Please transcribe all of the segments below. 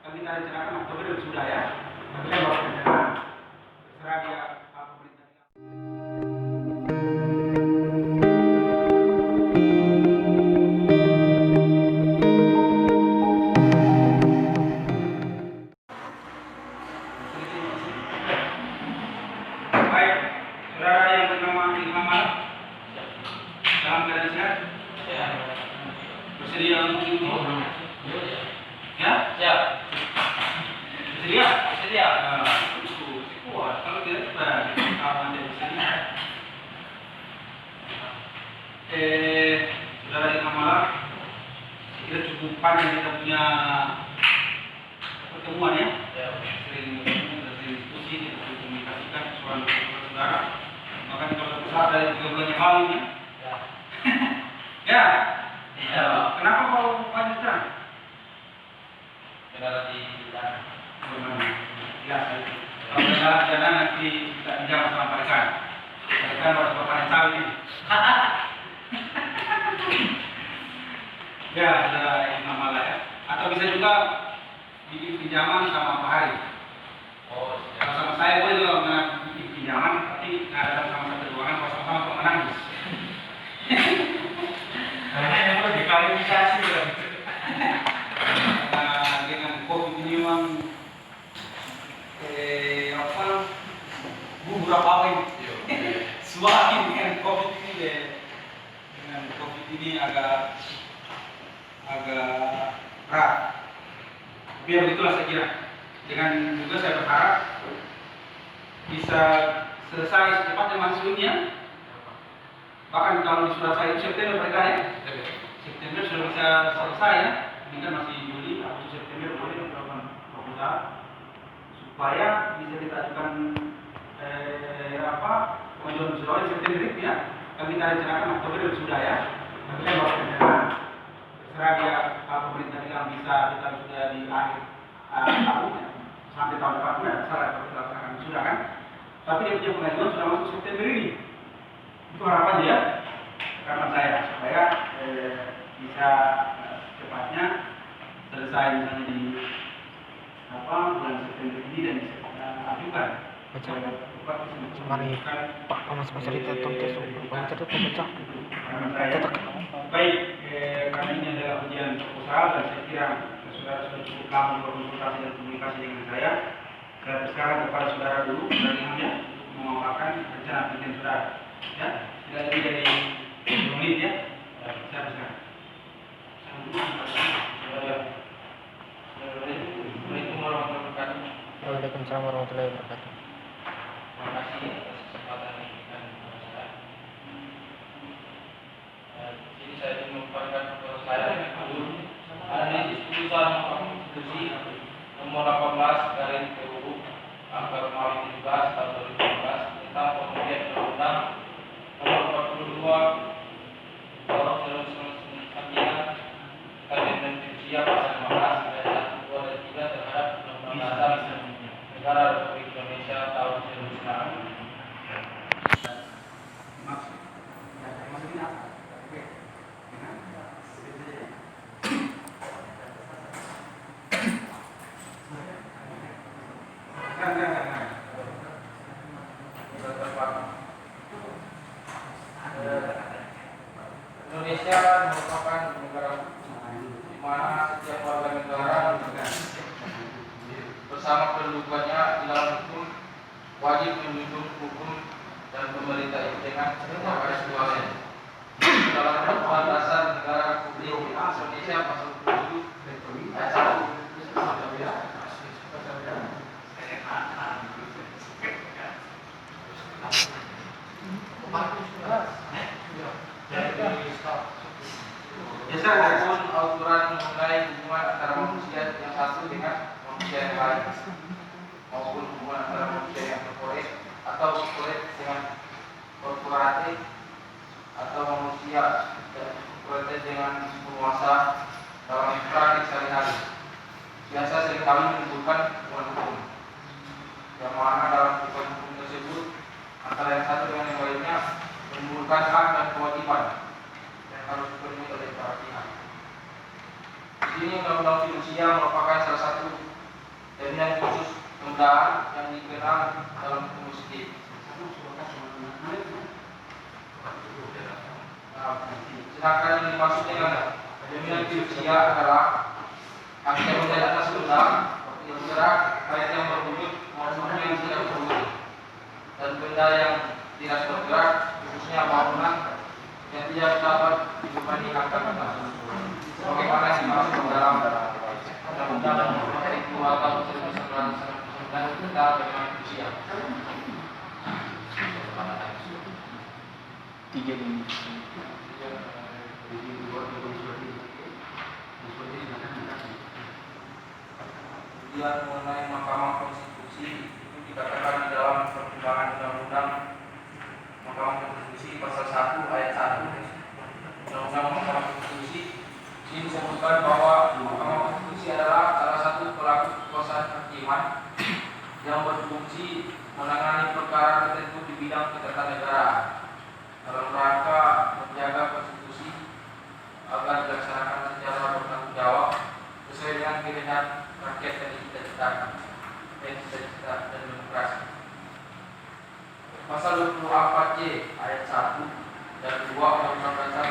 Kan kita rencanakan Oktober sudah ya. Tapi kan baru rencana. Terserah dia apa pemerintah. Baik, saudara yang bernama Imam Mal, dalam keadaan sehat? Ya. Bersedia untuk ini? Ya? Siap. Bersedia? Bersedia. Kuat. Kalau tidak kita aman dari bersedia. Saudara Imam Mal, kita cukup panjang kita punya pertemuan ya. Ya. Sering bertemu, sering diskusi, kita sering komunikasikan soal saudara. Makanya kalau besar dari 3 bulan yang lalu ya. Ya. Ya. Ya. Kenapa kau panjang sekarang? Kendala di jalan. Ya, kalau kendala di jalan nanti kita dijawab sama Pak Rekan. Pak Rekan harus panen sawit ini. Ya, ada Imam Mala ya. Atau bisa juga bikin pinjaman sama Pak Hari. Oh, Kalau sama saya boleh juga bikin pinjaman, tapi nggak ada sama-sama satu ruangan, kalau sama-sama kok menangis. karena yang perlu diklarifikasi ya. Dengan COVID ini memang bubur apa ini? Semakin dengan COVID ini dengan COVID ini agak berat. Tapi ya begitulah saya kira. Dengan juga saya berharap bisa selesai secepatnya mahasiswanya. Bahkan kalau di surat saya itu September mereka ya. September sudah bisa selesai ya. Ini kan masih Juli, Agustus, September boleh melakukan proposal supaya bisa kita ajukan pengajuan usul September itu ya. Kan kita rencanakan Oktober sudah ya. Tapi kan baru rencana. Terserah dia pemerintah bilang bisa kita sudah di akhir tahun ya. Sampai tahun depan pun ada salah kalau dilaksanakan sudah kan. Tapi dia punya pengajuan sudah masuk September ini. Itu harapan dia karena saya supaya bisa cepatnya selesai misalnya di bulan September ini dan bisa kita ajukan. Mari Pak Pamas Pasarita Tontes Baca pemecah. Baik, karena ini adalah ujian proposal dan saya kira saudara sudah cukup lama berkonsultasi dan komunikasi dengan saya. Saya persilakan kepada saudara dulu, saudara Imamnya, untuk memaparkan rencana penelitian saudara. Ya, tidak lebih dari 10 menit ya. Saya persilakan. Assalamualaikum warahmatullahi wabarakatuh. Waalaikumsalam warahmatullahi wabarakatuh. Terima kasih atas kesempatan yang diberikan kepada saya. Di sini saya ingin memaparkan proposal saya analisis putusan Mahkamah Konstitusi nomor 18 garing PUU angka Romawi 17 tahun 2015 tentang pemilihan undang-undang nomor 42 tahun 1999 terkait dengan usia pasal 15 ayat 1, 2 dan 3 terhadap Undang-Undang Dasar Negara Republik Indonesia tahun 1945. Maksudnya apa? Indonesia merupakan negara di mana setiap warga negara bersama kedudukannya di dalam hukum wajib menjunjung hukum dan pemerintah dengan garis kuasa. Dalam Undang-Undang Dasar Negara Republik Indonesia pasal 7 ayat 1. Adapun aturan mengenai hubungan antara manusia yang satu dengan manusia yang lain, maupun hubungan antara manusia yang korporat atau korporat dengan korporatif, atau manusia korporatif dengan penguasa dalam praktik sehari-hari, biasa seringkali menimbulkan hubungan hukum, yang mana dalam hubungan hukum tersebut antara yang satu dengan yang lainnya menimbulkan hak dan kewajiban yang harus dipenuhi oleh para pihak. Di sini Undang-Undang Fidusia merupakan salah satu penundaan yang dikenal dalam hukum masjid. Sedangkan yang dimaksud dengan jaminan fidusia adalah hak yang menjadi atas undang yang bergerak baik yang berwujud maupun yang tidak berwujud, dan benda yang tidak bergerak khususnya bangunan yang tidak dapat dibandingkan sebagaimana dimaksud dalam Undang-Undang Nomor 2 Tahun 1999 tentang jaminan fidusia. Tiga ini. Kemudian mengenai Mahkamah Konstitusi itu dikatakan di dalam pertimbangan undang-undang Mahkamah Konstitusi pasal 1 ayat 1 Undang-Undang Mahkamah Konstitusi ini disebutkan bahwa Mahkamah Konstitusi adalah salah satu pelaku kekuasaan kehakiman yang berfungsi menangani perkara tertentu di bidang ketatanegaraan dalam rangka menjaga konstitusi agar dilaksanakan secara bertanggung jawab sesuai dengan kehendak rakyat dan cita-cita dan demokrasi. Pasal 24C ayat 1 dan 2 Undang-Undang Dasar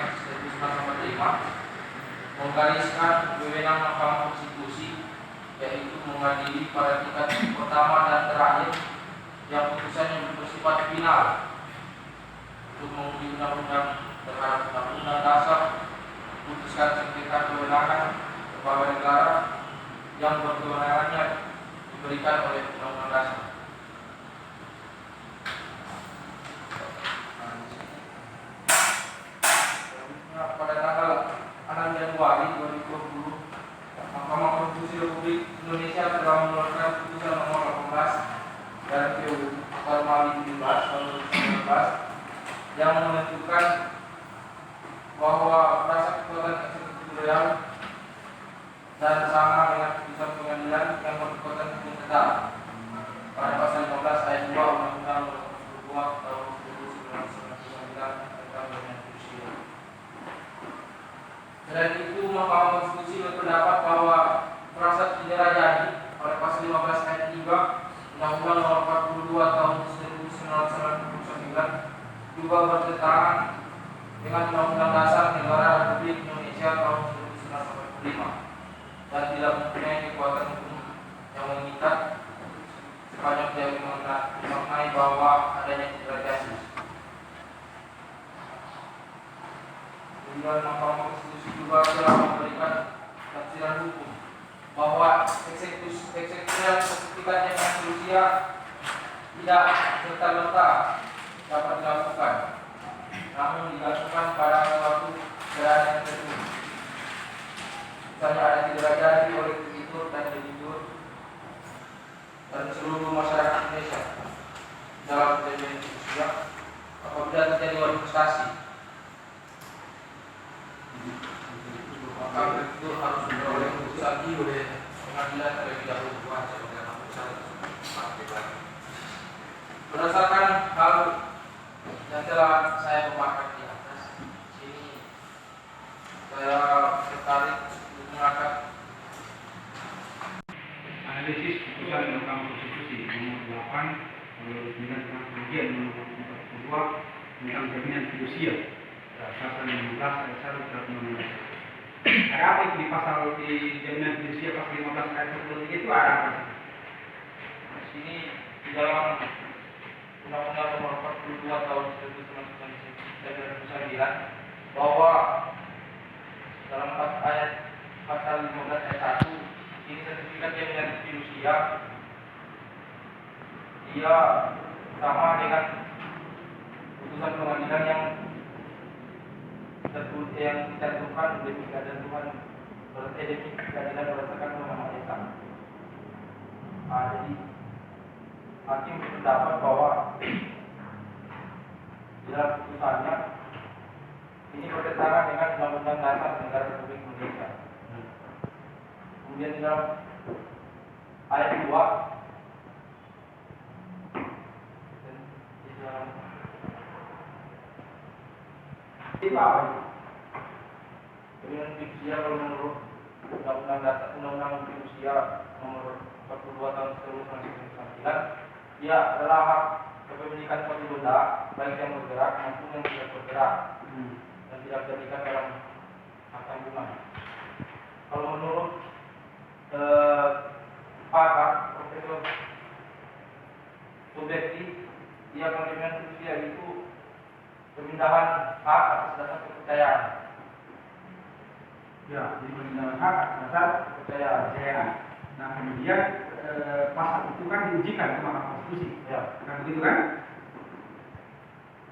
1945 menggariskan wewenang Mahkamah Konstitusi, yaitu mengadili pada tingkat pertama dan terakhir yang putusannya bersifat final untuk menguji undang-undang terhadap undang-undang dasar, putuskan sengketa kewenangan lembaga negara yang berkewenangannya diberikan oleh undang-undang dasar. Pada tanggal 6 Januari 2020, Mahkamah Konstitusi Republik Indonesia telah mengeluarkan putusan nomor 18 dan PU Formal 17 tahun 2019 yang menentukan bahwa rasa kekuatan eksekutorial dan sama dengan putusan pengadilan yang berkekuatan hukum tetap pada pasal 15 ayat 2 Undang-Undang Nomor 22 tahun 1999 tentang jaminan fidusia. Selain itu, Mahkamah Konstitusi berpendapat bahwa frasa tidak jadi pada pasal 15 ayat 3 Undang-Undang Nomor 42 tahun 1999 juga bertentangan dengan Undang-Undang Dasar Negara Republik Indonesia tahun 1945 dan tidak mempunyai kekuatan hukum yang mengikat sepanjang dia memaknai bahwa adanya cedera jadi. Kemudian Mahkamah Konstitusi juga telah memberikan tafsiran hukum bahwa eksekusi sertifikat jaminan fidusia tidak serta-merta dapat dilakukan, namun dilakukan pada suatu keadaan tertentu. Misalnya ada cedera jadi oleh kreditur dan debitur dan seluruh masyarakat Indonesia dalam jaminan fidusia apabila terjadi manifestasi, maka itu harus diperoleh keputusan oleh pengadilan terlebih dahulu. Berdasarkan hal yang telah saya paparkan di atas, sini saya tertarik untuk mengangkat analisis putusan Mahkamah Konstitusi nomor 8 tahun 2009 tentang kemudian nomor 42 tentang jaminan fidusia pasal 15 ayat 1 terhadap undang-undang. Ada apa itu di pasal di jaminan fidusia pasal 15 ayat 1 itu ada apa? di sini di dalam Undang-Undang Nomor 42 Tahun 1999 bahwa dalam ayat pasal 15 ayat 1 ini sertifikat jaminan fidusia dia sama dengan putusan pengadilan yang ditentukan oleh ketentuan pengadilan berdasarkan undang-undang yang sama. Jadi hakim berpendapat bahwa di dalam putusannya ini bertentangan dengan Undang-Undang Dasar Negara Republik Indonesia. Kemudian di dalam ayat 2 di dalam jaminan fidusia kalau menurut Undang-Undang Menteri Usia Nomor 42 Tahun 1999, ya adalah hak kepemilikan suatu benda baik yang bergerak maupun yang tidak bergerak dan tidak terlibat dalam hak tanggungan. Kalau menurut pakar Profesor Subekti, dia kepemilikan usia itu pemindahan hak atas dasar kepercayaan. Ya, jadi pemindahan hak atas dasar kepercayaan. Nah, kemudian pasal itu kan diujikan ke Mahkamah Konstitusi. Ya. Kan begitu kan?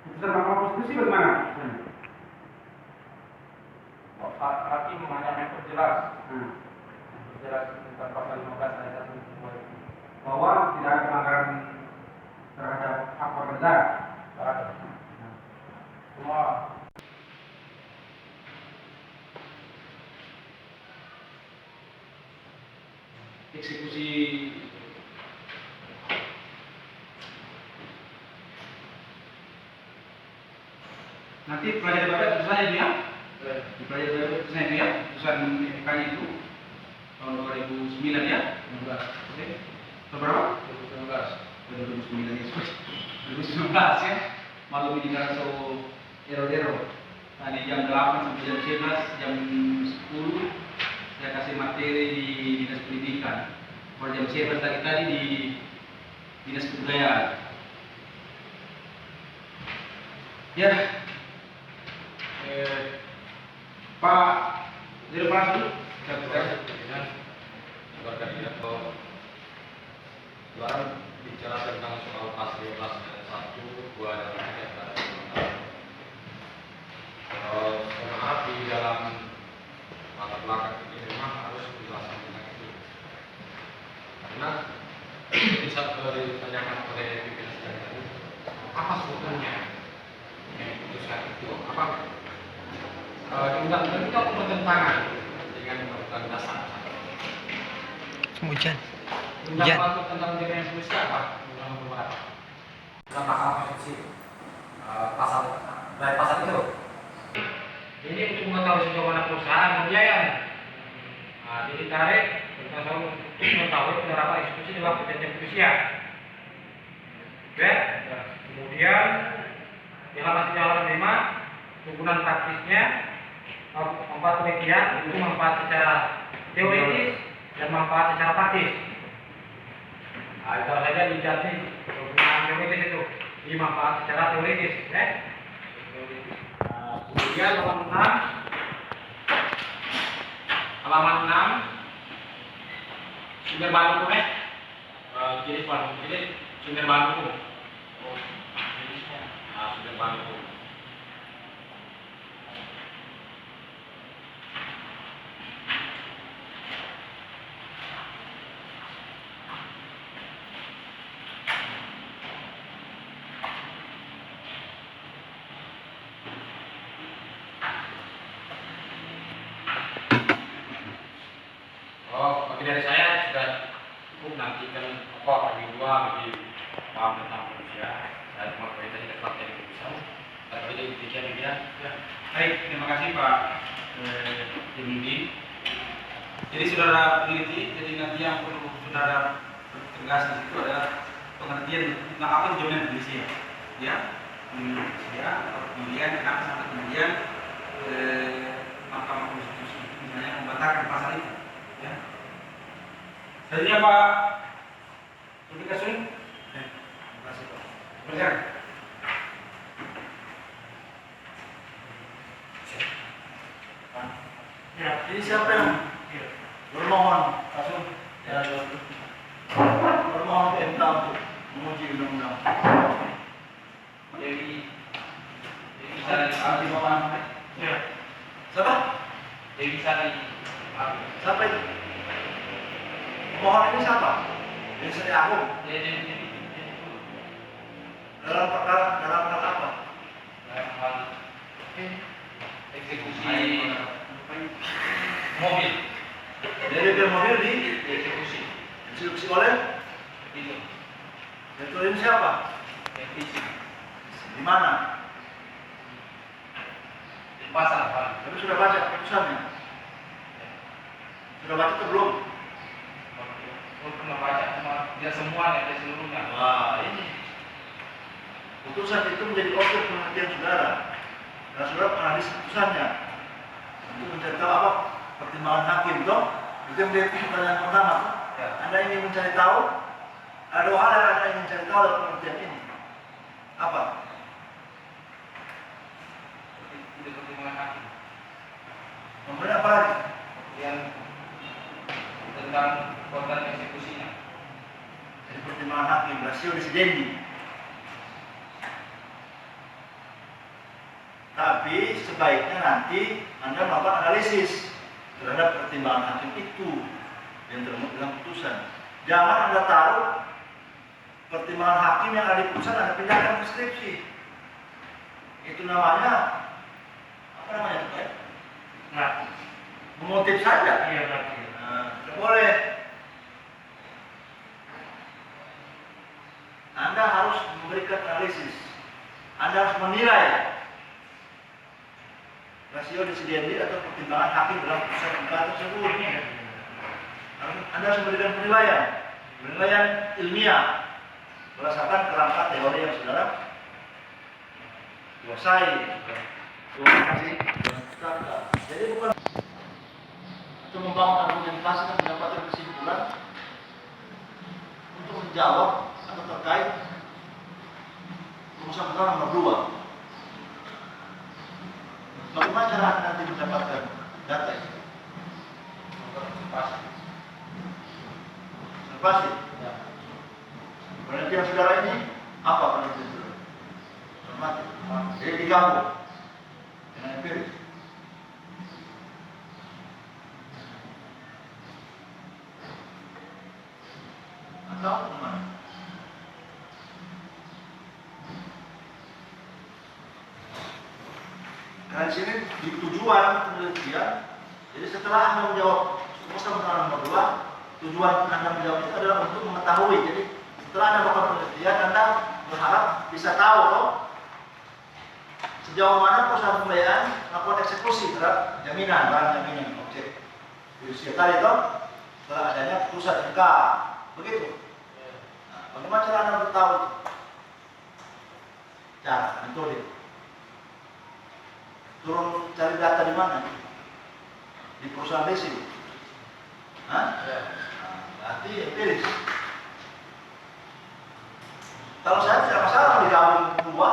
Putusan Mahkamah Konstitusi bagaimana? Hakim hanya memperjelas tentang pasal 15 ayat 1 bahwa tidak ada pelanggaran terhadap hak warga negara. Semua Eksekusi nanti pelajari bapak putusannya itu ya, dipelajari bapak putusannya itu ya, putusan MK itu tahun 2009 ya, 2019. Oke, berapa? 2019 ya, 2019 ya, malu ini karena so error. Tadi jam 8 sampai jam 11, jam 10 saya kasih materi di Dinas Pendidikan. Kalau jam 11 tadi di Dinas Kebudayaan. Ya, Pak Direktur dulu. Sekarang bicara tentang soal pasal 12 ayat 1, 2 dan 3. Maaf di dalam latar belakang ini memang harus dijelaskan tentang itu. Karena bisa ditanyakan oleh pimpinan sidang tadi, apa sebetulnya yang diputuskan itu? Apa di undang-undang itu apa bertentangan dengan undang-undang dasar? Hujan. Undang-undang tentang dirinya Indonesia apa? Undang-undang berapa? Tentang Mahkamah Konstitusi pasal dari pasal itu. Jadi untuk mengetahui sejauh mana perusahaan pembiayaan, jadi tarik kita selalu mengetahui penerapan eksekusi di waktu perjanjian fidusia. Oke. Kemudian di halaman 5 turunan taktisnya, manfaat penelitian itu manfaat secara teoritis dan manfaat secara praktis. Kalau saja dijati penggunaan teoritis itu di manfaat secara teoritis, ya. Kemudian halaman 6 sumber bahan hukum, jenis bahan hukum, jadi sumber bahan hukum. Sumber bahan hukum. Bagi dari saya sudah cukup, nanti kan bagi dua lebih paham tentang manusia. Saya cuma perintah tidak pakai di keputusan. Tapi jadi demikian ya. Baik, terima kasih Pak Dimudi. Jadi saudara peneliti, jadi nanti yang perlu saudara tegas di situ adalah pengertian tentang apa itu jaminan fidusia, ya, fidusia. Kemudian kenapa sampai kemudian Mahkamah Konstitusi misalnya membatalkan pasal itu, ya. Selanjutnya Pak Sulika Sun. Terima kasih Pak. Berjalan. Ya, ini siapa yang bermohon kasus bermohon MK untuk menguji undang-undang? Dewi Sari Sari Muhammad. Ya. Siapa? Dewi Sari. Siapa itu? Pemohon ini siapa? Ini Sri Agung. Dalam perkara apa? Eksekusi mobil. Jadi dia mobil Eksekusi. dieksekusi oleh Itu. itu ini siapa? Eksekusi. Di mana? Di pasar Pak. Tapi sudah baca putusannya. Sudah baca atau belum? Saya pernah baca cuma tidak semuanya, tidak seluruhnya. Wah, ini putusan itu menjadi objek perhatian saudara. Dan saudara menganalisis putusannya untuk mencari tahu apa pertimbangan hakim, toh? Itu yang menjadi pertanyaan pertama. Ya. Anda ingin mencari tahu? Ada dua hal yang Anda ingin mencari tahu dalam pengertian ini. Apa? Tidak pertimbangan hakim. Kemudian apa lagi? Yang tentang korban eksekusinya. Jadi pertimbangan hakim, rasio desidendi. Tapi sebaiknya nanti Anda melakukan analisis terhadap pertimbangan hakim itu yang termuat dalam putusan. Jangan Anda taruh pertimbangan hakim yang ada di putusan Anda pindahkan ke skripsi. Itu namanya apa namanya itu? Nah, Memotif saja. iya berarti. Tidak boleh. Anda harus memberikan analisis. Anda harus menilai rasio desidendi atau pertimbangan hakim dalam putusan MK tersebut. Anda harus memberikan penilaian ilmiah berdasarkan kerangka teori yang saudara kuasai. Terima kasih. Jadi bukan untuk membangun argumentasi dan mendapatkan kesimpulan untuk menjawab atau terkait rumusan perkara nomor 2. Bagaimana cara Anda nanti mendapatkan data ini? Pasti. Ya. Penelitian saudara ini apa penelitian saudara? Normatif. Jadi digabung dengan empiris. Atau bagaimana? Karena di sini di tujuan penelitian, jadi setelah Anda menjawab rumusan perkara nomor 2, tujuan Anda menjawab itu adalah untuk mengetahui. Jadi setelah Anda melakukan penelitian, Anda berharap bisa tahu toh, sejauh mana perusahaan pembiayaan melakukan eksekusi terhadap jaminan, barang jaminan objek fidusia tadi toh, setelah adanya putusan MK, begitu. Nah, bagaimana cara Anda bertahu? Cara metode. Turun cari data di mana? Di perusahaan leasing. Hah? Ya. Nah, berarti empiris. Kalau saya tidak masalah digabung dua.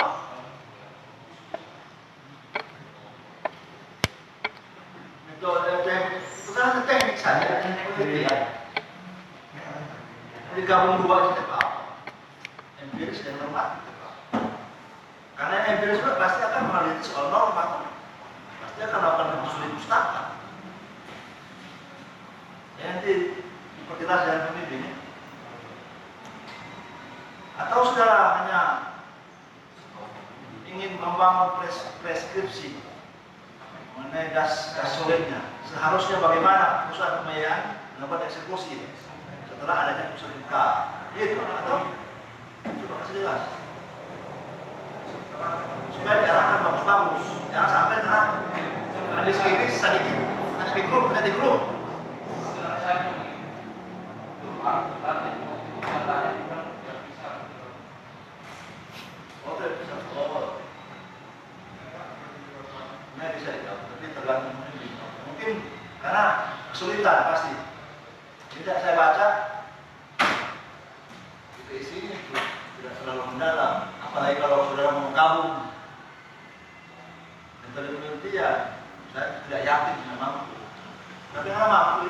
Metode itu kan teknik saja, penelitian. Digabung dua itu tidak apa-apa. Empiris dan normatif. Karena empiris itu pasti akan meneliti soal norma. Pasti akan melakukan studi pustaka. Ya, nanti perkitas dan pembimbing. Atau saudara hanya ingin membangun preskripsi mengenai dasarnya. Seharusnya bagaimana perusahaan pembiayaan melakukan eksekusi setelah adanya putusan MK. Itu atau coba kasih jelas. Supaya diarahkan bagus-bagus, jangan sampai terang ada sedikit sedikit, ada di grup. Oke, bisa. Nah, bisa dijawab, tapi tergantung mungkin karena kesulitan pasti. Tidak saya baca, itu isinya itu tidak terlalu mendalam. Apalagi kalau saudara mau gabung metode penelitian, saya tidak yakin tidak mampu. Tapi nggak mampu.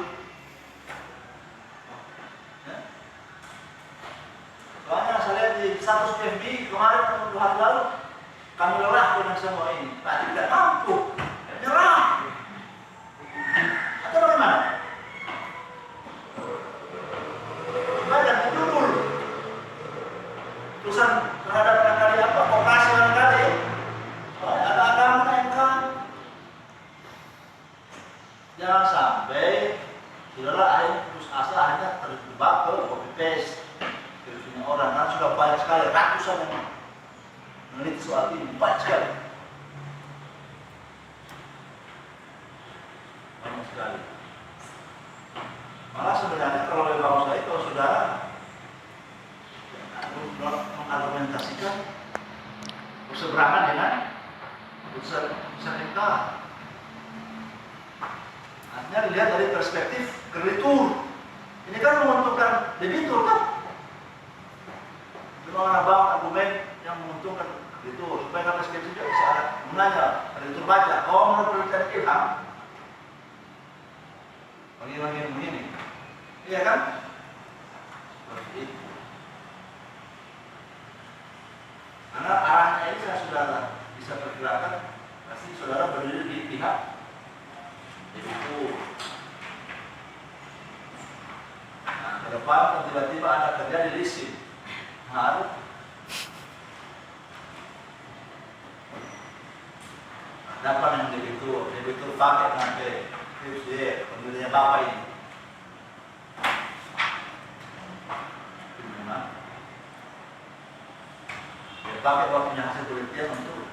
Ya. Soalnya saya lihat di status PFB kemarin atau 2 hari lalu kami lelah dengan semua ini, tapi tidak mampu, nyerah. Atau bagaimana? Banyak judul tulisan terhadap barangkali apa operasi barangkali ada agama MK. Jangan sampai saudara akhirnya putus asa hanya terjebak ke copy paste ke orang. Karena sudah banyak sekali ratusan yang meneliti soal ini, banyak sekali. Banyak sekali. Malah sebenarnya kalau bapak saya, kalau saudara mengargumentasikan berseberangan dengan putusan MK. Artinya dilihat dari perspektif kreditur. Ini kan menguntungkan debitur kan? Cuma abang argumen yang menguntungkan kreditur supaya kan perspektif juga bisa menanya kreditur baca. Oh, menurut penelitian Ilham, bagi-bagi begini, iya kan? Seperti itu. Karena arahnya ini saya sudah bisa perkirakan, pasti saudara berdiri di pihak debitur. Nah, ke depan tiba-tiba ada kerja di leasing, harus dapat yang debitur paket nanti, dia pembelinya bapak ini. Gimana? Dia pakai waktunya hasil penelitian untuk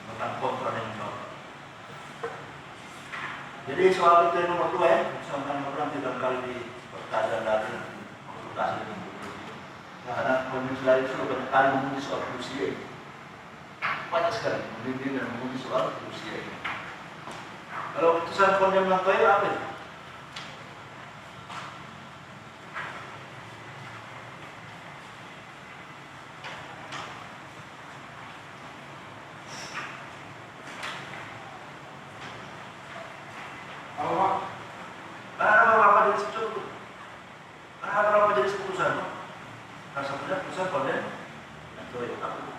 melakukan kontrol yang bapak. Jadi soal itu yang nomor 2 ya, sampai nomor 2 tidak kali di pertanyaan dari konsultasi ini. Karena komisi lain sudah banyak kali menguji soal usia ini. Banyak sekali membimbing dan menguji soal usia ini. Kalau putusan kondem Lantoy apa itu? Karena berapa jenis putusan? Salah satunya putusan kondem Lantoy. Apa itu?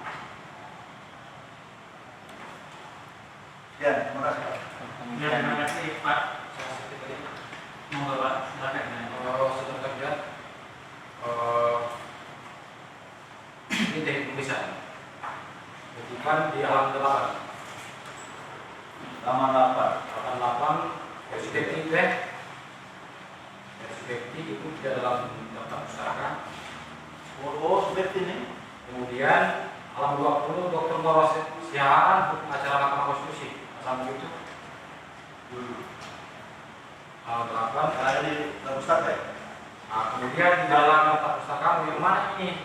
Ya, terima kasih Pak. Ya, terima kasih Pak. Monggo Pak, silakan. Sebentar ya. Ini dari tulisan. Bukan di halaman 8. Halaman 8. Halaman 8 perspektif ya. Perspektif itu tidak dalam daftar pustaka. Oh, seperti ini. Kemudian halaman 20 Dr. Moros Siahaan hukum acara Mahkamah Konstitusi. Sama itu. Halaman 8. Ada di pustaka ya? Nah, kemudian di dalam daftar pustaka yang mana ini?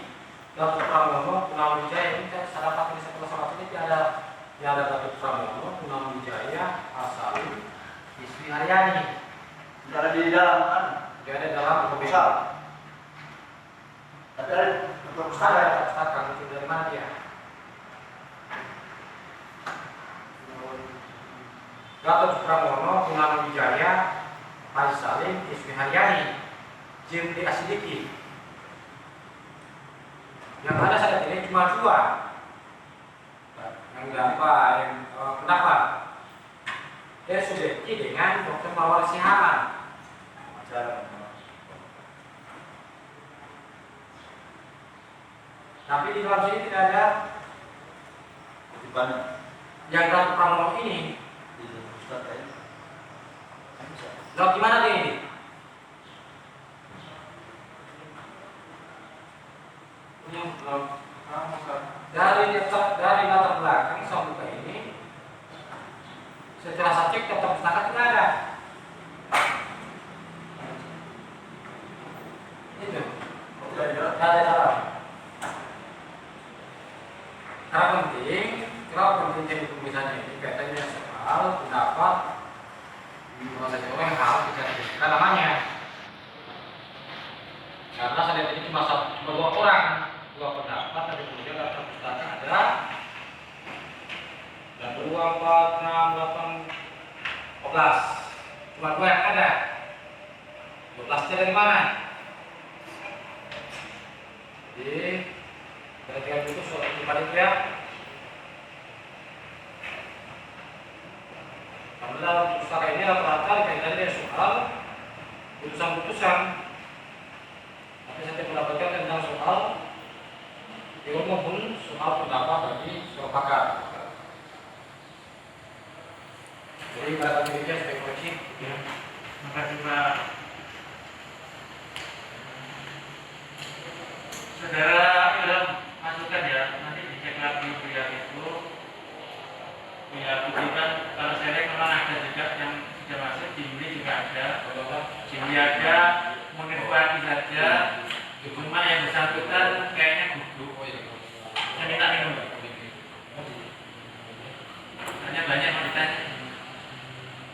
Gatot Pramono, Gunawan Wijaya ini saya dapat di sekolah salah ini ada Gatot Pramono, Gunawan Wijaya, Asali, Iswi Haryani. Tidak ada di dalam kan? Dia ada dalam Proposal. Tapi ada di pustaka ya? pustaka itu dari mana dia? Gatot Pramono, Gunawan Wijaya, Asali, Iswi Haryani, Jim D. Asidiki. Yang ada saat ini cuma 2. Yang kenapa? Dia sudah dengan Dr. Mawar Sihaan. Tapi di dalam sini tidak ada Kutipannya yang Gatot Pramono ini. di pustaka ya? Lalu gimana dia ini? Dari latar belakang sampai ini, setelah saya cek daftar pustaka tidak ada. Itu tidak ada dalam. Karena penting jadi pembicaraan ini kaitannya soal pendapat saja orang yang harus dicari namanya. Karena saya lihat ini cuma 2 orang. 2 pendapat, tapi kemudian daftar pustaka ada 2, 4, 6, 8, 14. Cuma 2 yang ada. 12 dari mana? Jadi ketika itu soal panitia. Karena dalam pustaka ini rata-rata kaitannya dengan soal putusan-putusan. Tapi saya mendapatkan tentang soal ilmu maupun soal pendapat bagi soal pakar. Jadi pada dirinya sebagai koreksi. Terima kasih Pak. Saudara Ilham, masukkan ya, nanti dicek lagi pihak itu. Pihak ujian, kalau saya lihat memang ada juga yang sudah masuk, Jimli juga ada. Jimli ada, saja, cuma yang bersangkutan kayaknya gugup. Saya minta minum. Hanya banyak yang ditanya.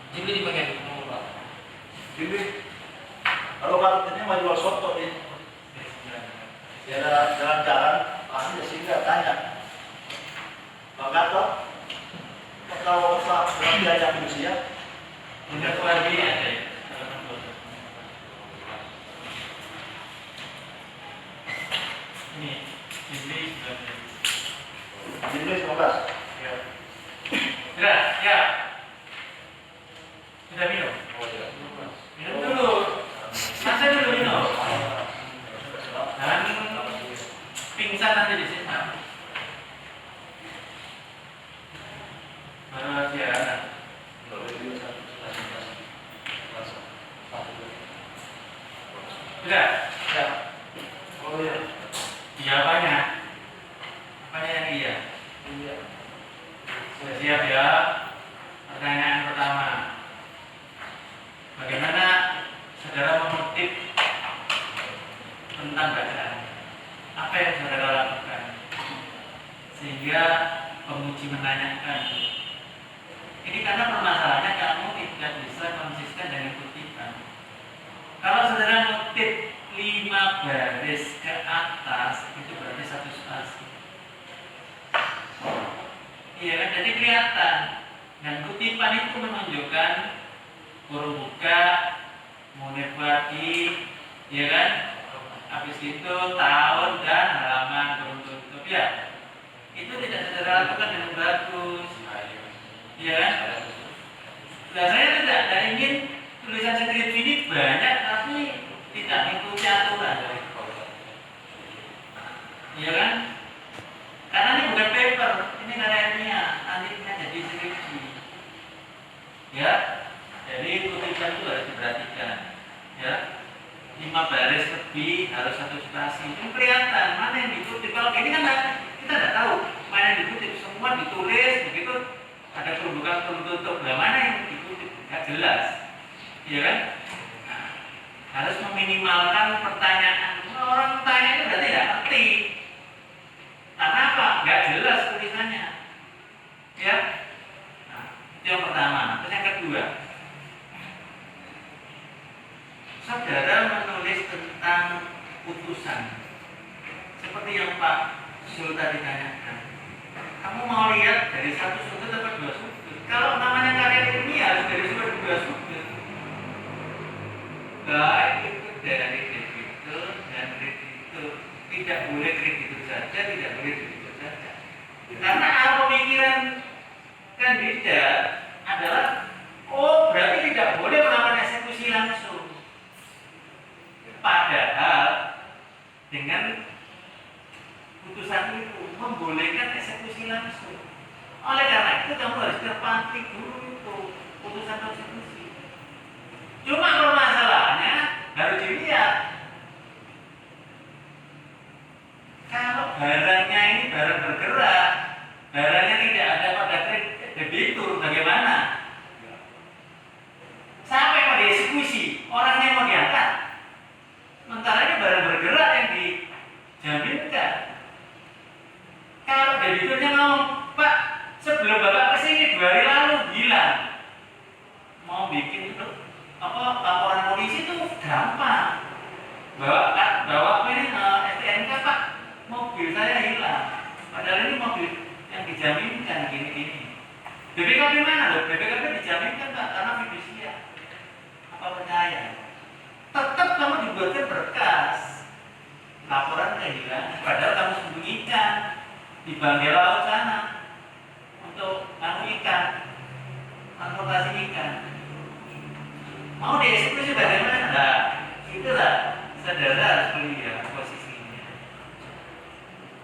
Jadi di bagian nomor. Jadi kalau kartunya mau jual soto nih, jalan-jalan langsung dia singgah tanya, Pak Gatot, kalau dalam biaya manusia, Tidak lagi ada ya. Ini Jimli 19. ya. Sudah, ya. Sudah minum. Minum dulu. Masa dulu minum. Dan pingsan nanti di sini. Mana siaran? Sudah. Sudah. Oh iya. Iya apanya? Apanya yang iya? Sudah siap ya? Pertanyaan pertama. Bagaimana saudara mengutip tentang bacaan? Apa yang saudara lakukan? Sehingga penguji menanyakan. Ini karena permasalahannya kamu tidak bisa konsisten dengan kutipan. Kalau saudara mengutip 5 baris ke atas, itu berarti 1 spasi. Iya kan? Jadi kelihatan. Dan kutipan itu menunjukkan huruf buka, monefati, ya kan? Habis itu tahun dan halaman kurung tutup ya. Itu tidak saudara lakukan dengan bagus, ya kan? Nah, saya tidak ingin tulisan skrip ini banyak tapi tidak mengikuti aturan, ya kan? Karena ini bukan paper, ini karyanya, nantinya jadi skripsi. Ya, jadi kutipan itu harus diperhatikan. Ya, 5 baris lebih harus 1 spasi. Ini kelihatan mana yang dikutip. Kalau ini kan kita tidak tahu mana yang dikutip. Semua ditulis begitu ada kerubukan tertutup. Nah, mana yang dikutip nggak jelas, ya kan? Nah, harus meminimalkan pertanyaan. Orang tanya itu berarti tidak ngerti. Karena apa? Nggak jelas tulisannya. Ya. Nah, itu yang pertama. Terus yang kedua, saudara menulis tentang putusan. Seperti yang Pak Sul tadi tanyakan. Kamu mau lihat dari 1 sudut atau 2 sudut? Kalau namanya karya ilmiah harus dari sudut 2 sudut. Baik itu dari kreditur dan kreditur. Tidak boleh kreditur saja, tidak boleh kreditur saja. Karena pemikiran kandidat adalah, oh berarti tidak boleh melakukan eksekusi langsung. Padahal dengan putusan itu membolehkan eksekusi langsung. Oleh karena itu kamu harus terpantik dulu itu putusan eksekusi. Cuma permasalahannya harus dilihat. Kalau barangnya ini barang bergerak, barangnya tidak ada pada debitur, bagaimana? Sampai pada eksekusi, orangnya mau diangkat. Sementara ini barang bergerak yang dijaminkan. Kalau debiturnya ngomong, Pak, sebelum Bapak kesini 2 hari lalu hilang, mau bikin laporan polisi itu gampang. Bawa ini STNK, Pak, mobil saya hilang. Padahal ini mobil yang dijaminkan gini-gini. BPKB mana loh? BPKB dijaminkan Pak karena fidusia. Apa percaya? Tetap kamu dibuatkan berkas laporan kehilangan. Padahal kamu sembunyikan di bangkai laut sana untuk ikan, transportasi ikan. Mau dieksekusi bagaimana? Nah, itulah saudara harus melihat posisinya.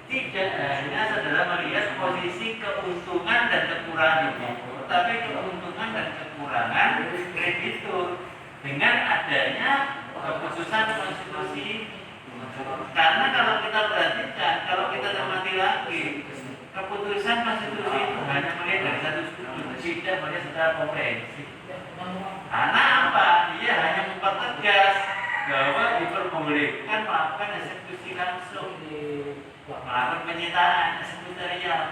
Tidak hanya saudara melihat posisi keuntungan dan kekurangan debitur, tapi keuntungan dan kekurangan kreditur dengan adanya keputusan konstitusi. Karena kalau kita perhatikan, kalau kita cermati lagi, keputusan konstitusi itu hanya melihat dari 1 sudut, tidak melihat secara komprehensif. Karena apa? Dia hanya mempertegas bahwa diperbolehkan melakukan eksekusi langsung, melakukan penyitaan eksekutorial.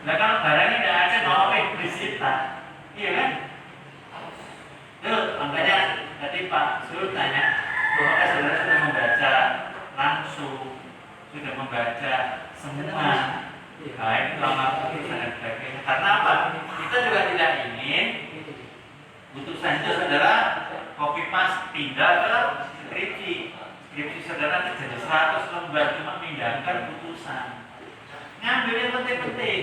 Nah kalau barangnya tidak ada, mau disita, iya kan? Tuh, makanya tadi Pak Sul tanya, bahwa saudara sudah membaca langsung, sudah membaca semua, baik lamar putusan dan sebagainya. Karena apa? Kita juga tidak ingin putusan itu saudara copy paste pindah ke skripsi. Skripsi saudara itu jadi 100 lembar, cuma pindahkan putusan. Ngambil yang penting-penting.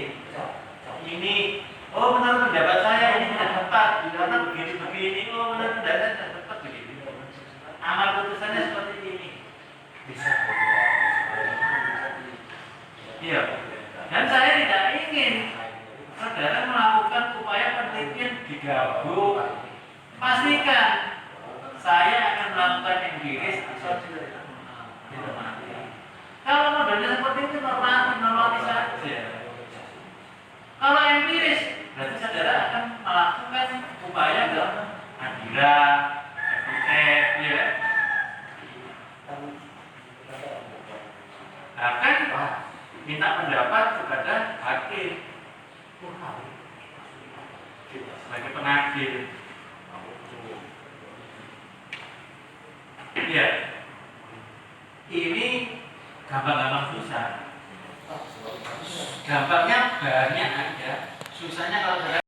Ini, oh menurut pendapat saya ini tidak tepat, karena begini-begini. Oh menurut pendapat saya tidak tepat begitu. Amal putusannya seperti ini. Bisa. Iya. Dan saya tidak ingin saudara melakukan upaya penelitian digabung. Pastikan saya akan melakukan empiris atau normatif. Kalau modelnya seperti itu normatif saja. Kalau empiris, berarti saudara akan melakukan upaya ke Adira, FUF, ya. Bahkan minta pendapat kepada hakim sebagai pengadil. Ya, ini gampang-gampang susah. Gampangnya banyak aja, susahnya kalau